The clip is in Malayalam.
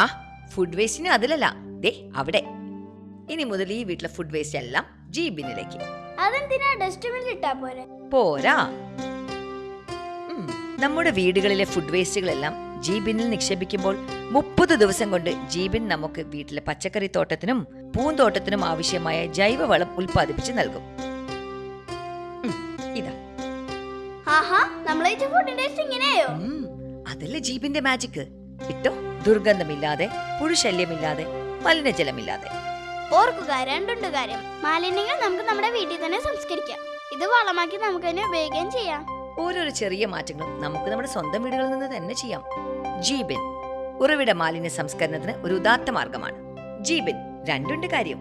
ആ ഫുഡ് വേസ്റ്റിന് അതിലല്ല, ദേ അവിടെ. ഇനി മുതൽ ഈ വീട്ടിലെ ഫുഡ് വേസ്റ്റ് എല്ലാം ജി ബിന്നിലേക്ക്. അതെന്തിനാ ഡസ്റ്റ്ബിനിൽ ഇട്ടാ പോരെ? പോരാ, നമ്മുടെ വീടുകളിലെ ഫുഡ് വേസ്റ്റുകളെല്ലാം ജി ബിന്നിൽ നിക്ഷേപിക്കുമ്പോൾ 30 ദിവസം കൊണ്ട് ജി ബിൻ നമുക്ക് വീട്ടിലെ പച്ചക്കറി തോട്ടത്തിനും പൂന്തോട്ടത്തിനും ആവശ്യമായ ജൈവവളം ഉൽപ്പാദിപ്പിച്ച് നൽകും. ഇതാ. അതല്ലേ ജി ബിന്റെ മാജിക്. ഇട്ടോ, ദുർഗന്ധമില്ലാതെ, പുഴുശല്യമില്ലാതെ, മലിനജലമില്ലാതെ. ഓർക്കുക, രണ്ടുണ്ട് കാര്യം. മാലിന്യങ്ങൾ നമുക്ക് നമ്മുടെ വീട്ടിൽ തന്നെ സംസ്കരിക്കാം. ഇത് വളമാക്കി നമുക്ക് തന്നെ ഉപയോഗിക്കുകയും ചെയ്യാം. ഓരോരോ ചെറിയ മാറ്റങ്ങളും നമുക്ക് നമ്മുടെ സ്വന്തം വീടുകളിൽ നിന്ന് തന്നെ ചെയ്യാം. ജി ബിൻ ഉറവിട മാലിന്യ സംസ്കരണത്തിന് ഒരു ഉദാത്ത മാർഗമാണ്. ജി ബിൻ, രണ്ടുണ്ട് കാര്യം.